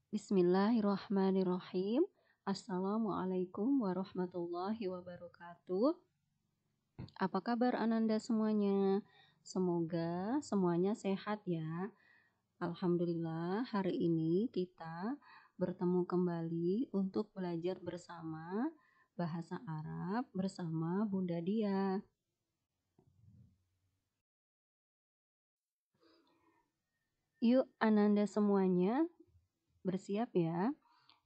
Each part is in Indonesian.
Bismillahirrahmanirrahim. Assalamualaikum warahmatullahi wabarakatuh. Apa kabar Ananda semuanya? Semoga semuanya sehat ya. Alhamdulillah hari ini kita bertemu kembali untuk belajar bersama bahasa Arab bersama Bunda Dia. Yuk Ananda semuanya bersiap ya.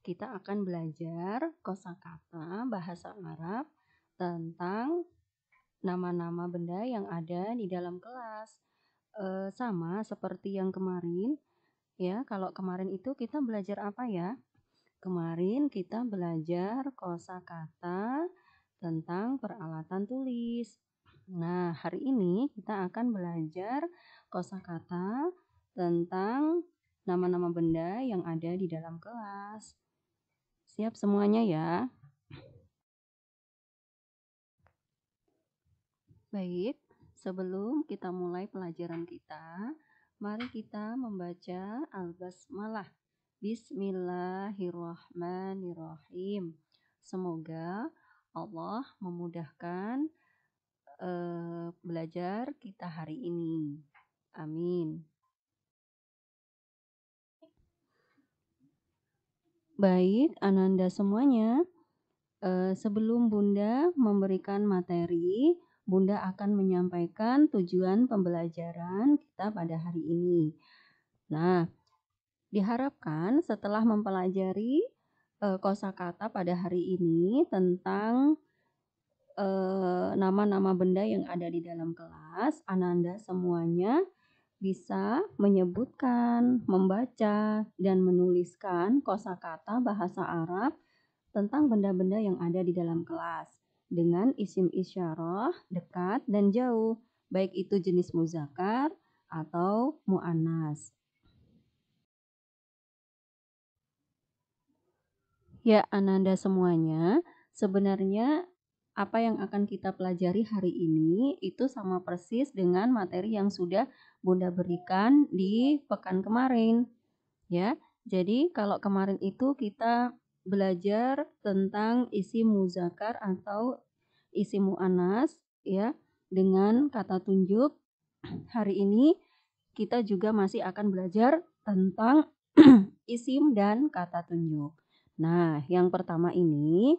Kita akan belajar kosakata bahasa Arab tentang nama-nama benda yang ada di dalam kelas. Sama seperti yang kemarin ya. Kalau kemarin itu kita belajar apa ya? Kemarin kita belajar kosakata tentang peralatan tulis. Nah, hari ini kita akan belajar kosakata tentang nama-nama benda yang ada di dalam kelas. Siap semuanya ya? Baik, sebelum kita mulai pelajaran kita, mari kita membaca Al-Basmalah. Bismillahirrahmanirrahim. Semoga Allah memudahkan belajar kita hari ini. Amin. Baik, Ananda semuanya. Sebelum Bunda memberikan materi, Bunda akan menyampaikan tujuan pembelajaran kita pada hari ini. Nah, diharapkan setelah mempelajari kosakata pada hari ini tentang nama-nama benda yang ada di dalam kelas, Ananda semuanya bisa menyebutkan, membaca, dan menuliskan kosakata bahasa Arab tentang benda-benda yang ada di dalam kelas dengan isim isyarah dekat dan jauh, baik itu jenis muzakkar atau muannas. Ya, Ananda semuanya, sebenarnya apa yang akan kita pelajari hari ini itu sama persis dengan materi yang sudah Bunda berikan di pekan kemarin. Ya, jadi kalau kemarin itu kita belajar tentang isim muzakkar atau isim muannas ya dengan kata tunjuk. Hari ini kita juga masih akan belajar tentang isim dan kata tunjuk. Nah, yang pertama ini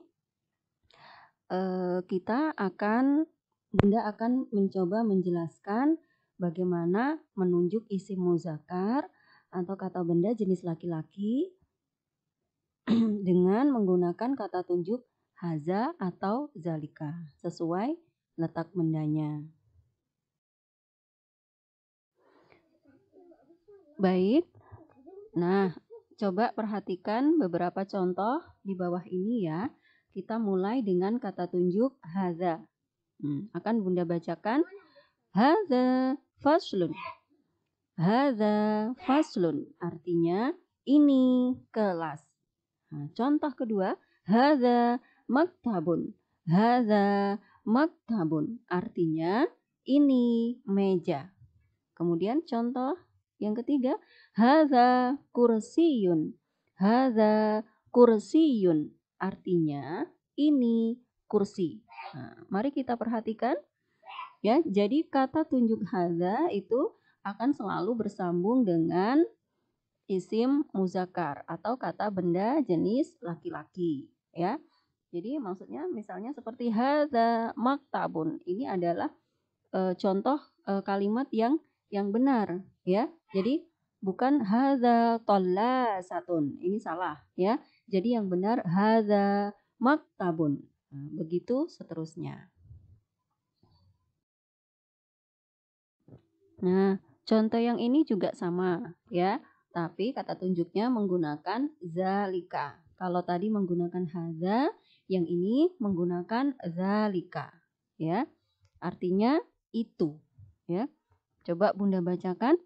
Bunda akan mencoba menjelaskan bagaimana menunjuk isim muzakkar atau kata benda jenis laki-laki dengan menggunakan kata tunjuk haza atau zalika sesuai letak bendanya. Baik. Nah, coba perhatikan beberapa contoh di bawah ini ya. Kita mulai dengan kata tunjuk haza. Akan Bunda bacakan haza faslun. Haza faslun artinya ini kelas. Nah, contoh kedua, haza maktabun. Haza maktabun artinya ini meja. Kemudian contoh yang ketiga, haza kursiyun. Haza kursiyun artinya ini kursi. Nah, mari kita perhatikan ya. Jadi kata tunjuk haza itu akan selalu bersambung dengan isim muzakkar atau kata benda jenis laki-laki ya. Jadi maksudnya misalnya seperti hadza maktabun. Ini adalah contoh kalimat yang benar ya. Jadi bukan hadza tallasatun. Ini salah ya. Jadi yang benar hadza maktabun. Nah, begitu seterusnya. Nah, contoh yang ini juga sama ya. Tapi kata tunjuknya menggunakan zalika. Kalau tadi menggunakan hadza, yang ini menggunakan zalika ya. Artinya itu ya. Coba Bunda bacakan.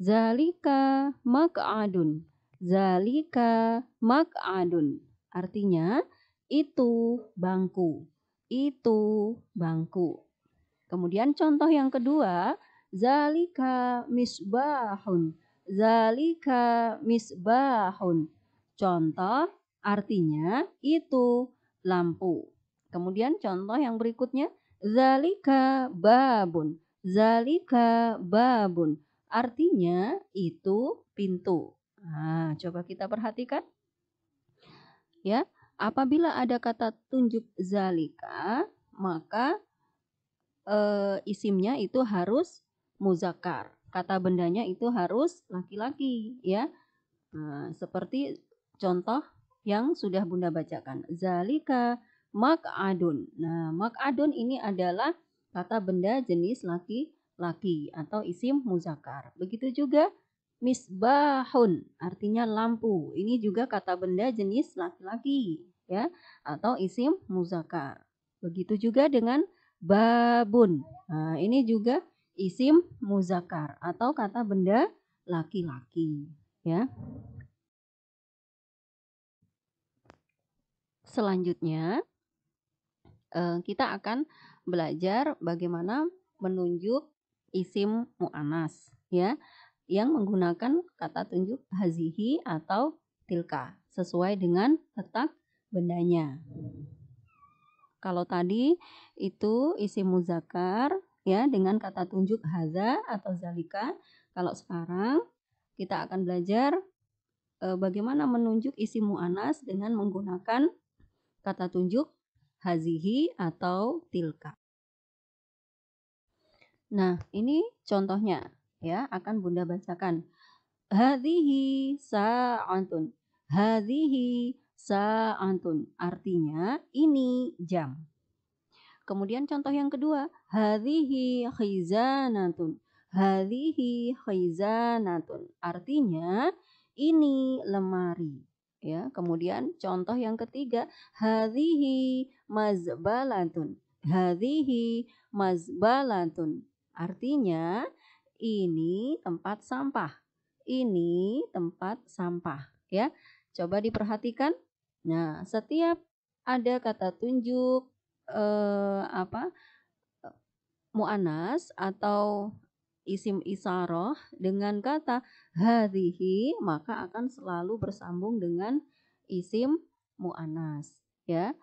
Zalika mak'adun. Zalika mak'adun. Artinya itu bangku. Itu bangku. Kemudian contoh yang kedua, zalika misbahun. Zalika misbahun. Contoh artinya itu lampu. Kemudian contoh yang berikutnya, zalika babun. Zalika babun. Artinya itu pintu. Nah, coba kita perhatikan. Ya, apabila ada kata tunjuk zalika, maka isimnya itu harus muzakkar. Kata bendanya itu harus laki-laki, ya. Nah, seperti contoh yang sudah Bunda bacakan. Zalika mak'adun. Nah, mak'adun ini adalah kata benda jenis laki-laki atau isim muzakkar. Begitu juga misbahun, artinya lampu. Ini juga kata benda jenis laki-laki, ya, atau isim muzakkar. Begitu juga dengan babun. Nah, ini juga isim muzakkar atau kata benda laki-laki, ya. Selanjutnya kita akan belajar bagaimana menunjuk isim mu'anas, ya, yang menggunakan kata tunjuk hazihi atau tilka sesuai dengan letak bendanya. Kalau tadi itu isim muzakkar, ya, dengan kata tunjuk haza atau zalika. Kalau sekarang kita akan belajar bagaimana menunjuk isim mu'anas dengan menggunakan kata tunjuk hazihi atau tilka. Nah, ini contohnya, ya, akan Bunda bacakan. Hadhihi sa'atun. Hadhihi sa'atun. Artinya ini jam. Kemudian contoh yang kedua, hadhihi khizanatun. Hadhihi khizanatun. Artinya ini lemari. Ya, kemudian contoh yang ketiga, hadhihi mazbalatun. Hadhihi mazbalatun. Artinya ini tempat sampah. Ini tempat sampah, ya. Coba diperhatikan. Nah, setiap ada kata tunjuk mu'anas atau isim isaroh dengan kata hadhihi, maka akan selalu bersambung dengan isim mu'anas, ya.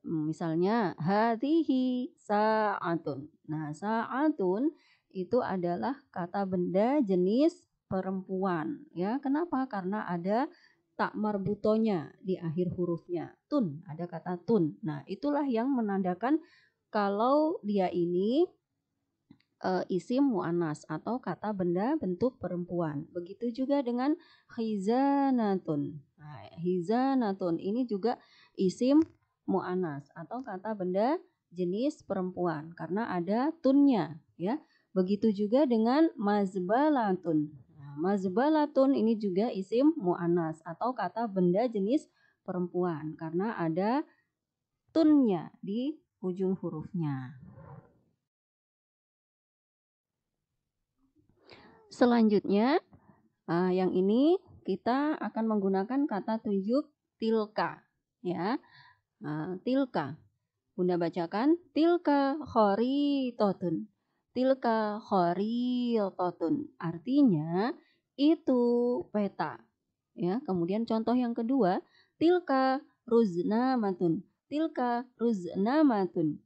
Misalnya hadhihi sa'atun. Nah, sa'atun itu adalah kata benda jenis perempuan, ya. Kenapa? Karena ada tak marbutonya di akhir hurufnya. Tun, ada kata tun. Nah, itulah yang menandakan kalau dia ini isim mu'anas atau kata benda bentuk perempuan. Begitu juga dengan khizanatun. Nah, khizanatun ini juga isim mu'anas atau kata benda jenis perempuan karena ada tunnya, ya. Begitu juga dengan mazbalatun. Nah, mazbalatun ini juga isim mu'anas atau kata benda jenis perempuan karena ada tunnya di ujung hurufnya. Selanjutnya, yang ini kita akan menggunakan kata tunjuk tilka, ya. Tilka. Bunda bacakan tilka kharitatun. Tilka kharitatun. Artinya itu peta, ya. Kemudian contoh yang kedua, tilka ruznamatun. Tilka ruznamatun.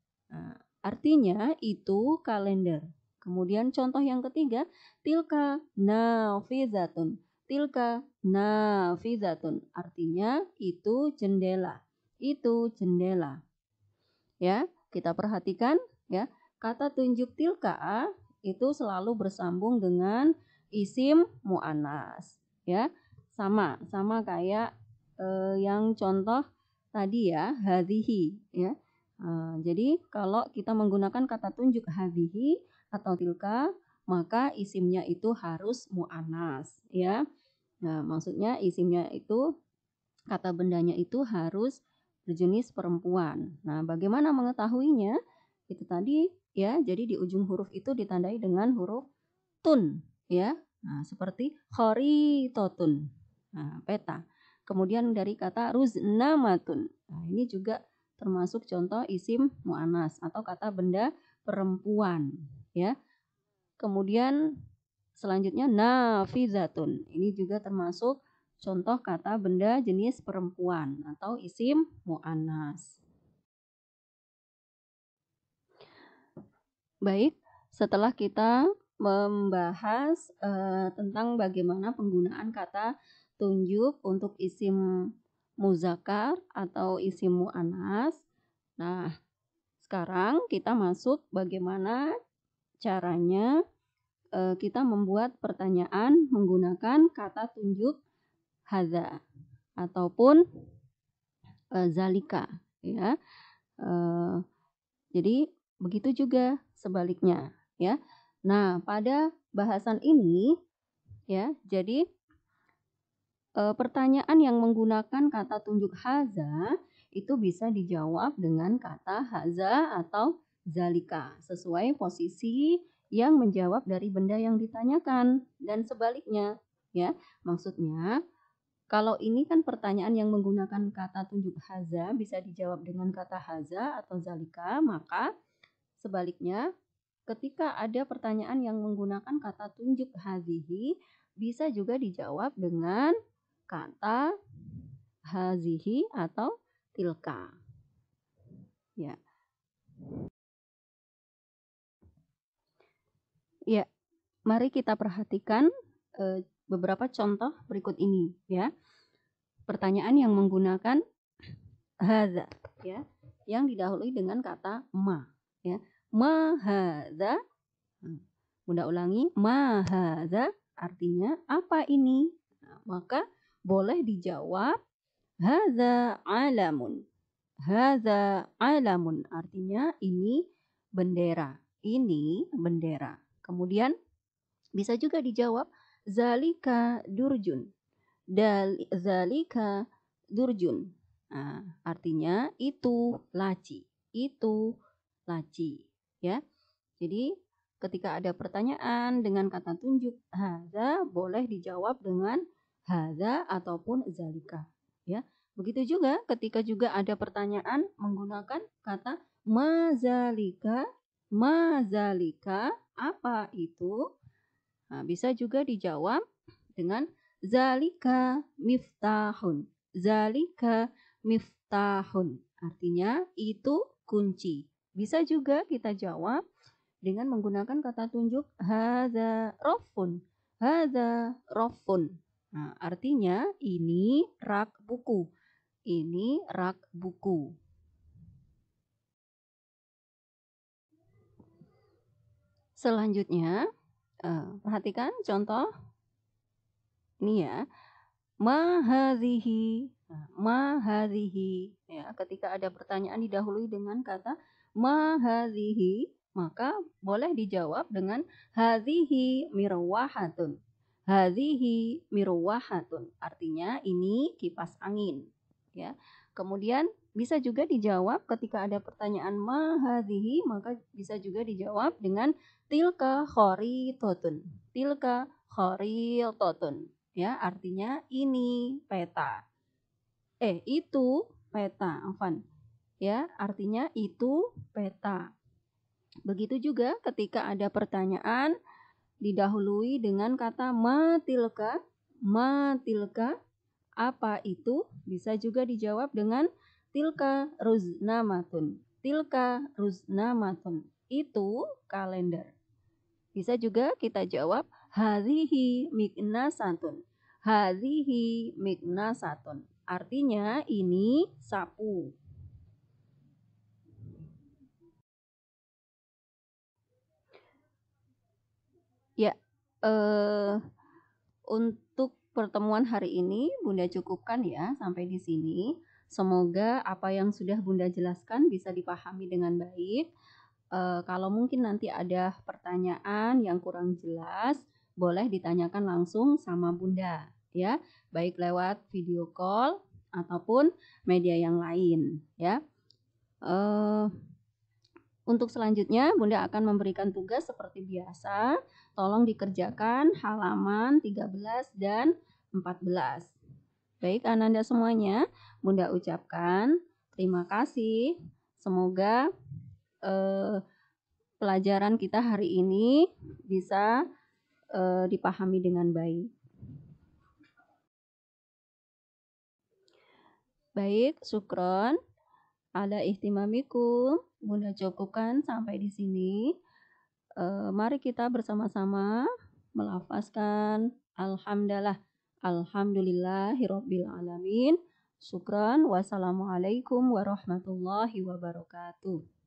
Artinya itu kalender. Kemudian contoh yang ketiga, tilka nafizatun. Tilka nafizatun. Artinya itu jendela. Itu jendela. Ya, kita perhatikan, ya. Kata tunjuk tilka itu selalu bersambung dengan isim mu'anas, ya. Sama kayak yang contoh tadi, ya, hadhihi, ya. Jadi kalau kita menggunakan kata tunjuk hadhihi atau tilka, maka isimnya itu harus mu'anas, ya. Nah, maksudnya isimnya itu kata bendanya itu harus berjenis perempuan. Nah, bagaimana mengetahuinya? Itu tadi, ya. Jadi di ujung huruf itu ditandai dengan huruf tun, ya. Nah, seperti kharitatun. Nah, peta. Kemudian dari kata ruznamatun. Nah, ini juga termasuk contoh isim mu'anas atau kata benda perempuan, ya. Kemudian Selanjutnya nafizatun. Ini juga termasuk contoh kata benda jenis perempuan atau isim mu'annas. Baik, setelah kita membahas tentang bagaimana penggunaan kata tunjuk untuk isim muzakkar atau isim mu'annas. Nah, sekarang kita masuk bagaimana caranya kita membuat pertanyaan menggunakan kata tunjuk hadza ataupun zalika, ya. Jadi begitu juga sebaliknya, ya. Nah, pada bahasan ini, ya, jadi pertanyaan yang menggunakan kata tunjuk hadza itu bisa dijawab dengan kata hadza atau zalika sesuai posisi yang menjawab dari benda yang ditanyakan dan sebaliknya, ya. Maksudnya kalau ini kan pertanyaan yang menggunakan kata tunjuk hadza bisa dijawab dengan kata hadza atau zalika, maka sebaliknya ketika ada pertanyaan yang menggunakan kata tunjuk hazihi bisa juga dijawab dengan kata hazihi atau tilka. Ya. Ya, mari kita perhatikan beberapa contoh berikut ini, ya. Pertanyaan yang menggunakan hadza, ya, yang didahului dengan kata ma, ya. Ma hadza. Bunda ulangi, ma hadza artinya apa ini? Nah, maka boleh dijawab hadza alamun. Hadza alamun artinya ini bendera. Ini bendera. Kemudian bisa juga dijawab zalika durjun. Zalika durjun. Nah, artinya itu laci. Itu laci, ya. Jadi ketika ada pertanyaan dengan kata tunjuk hadza boleh dijawab dengan hadza ataupun zalika, ya. Begitu juga ketika juga ada pertanyaan menggunakan kata mazalika, mazalika apa itu? Nah, bisa juga dijawab dengan zalika miftahun. Zalika miftahun. Artinya itu kunci. Bisa juga kita jawab dengan menggunakan kata tunjuk hadza rafun. Hadza rafun. Nah, artinya ini rak buku. Ini rak buku. Selanjutnya, perhatikan contoh ini ya. Ma hadhihi. Ma hadhihi. Ya, ketika ada pertanyaan didahului dengan kata ma hadhihi, maka boleh dijawab dengan hadhihi mirwahatun. Hadhihi mirwahatun. Artinya ini kipas angin, ya. Kemudian bisa juga dijawab ketika ada pertanyaan ma hadhihi, maka bisa juga dijawab dengan tilka kharitatun. Tilka kharitatun. Ya, artinya ini peta. Itu peta, Afan. Ya, artinya itu peta. Begitu juga ketika ada pertanyaan didahului dengan kata matilka, matilka apa itu? Bisa juga dijawab dengan tilka ruznamatun. Tilka ruznamatun. Itu kalender. Bisa juga kita jawab hadhihi miknasatun. Hadhihi miknasatun. Artinya ini sapu. Ya, untuk pertemuan hari ini Bunda cukupkan ya sampai di sini. Semoga apa yang sudah Bunda jelaskan bisa dipahami dengan baik. Kalau mungkin nanti ada pertanyaan yang kurang jelas, boleh ditanyakan langsung sama Bunda, ya, baik lewat video call ataupun media yang lain, ya. Untuk selanjutnya, Bunda akan memberikan tugas seperti biasa. Tolong dikerjakan halaman 13 dan 14. Baik, Ananda semuanya, Bunda ucapkan terima kasih. Semoga pelajaran kita hari ini bisa dipahami dengan baik. Baik, syukron ala ihtimamikum. Bunda cukupkan sampai di sini. Mari kita bersama-sama melafazkan alhamdulillah, alhamdulillahirabbil alamin. Syukran. Wassalamualaikum warahmatullahi wabarakatuh.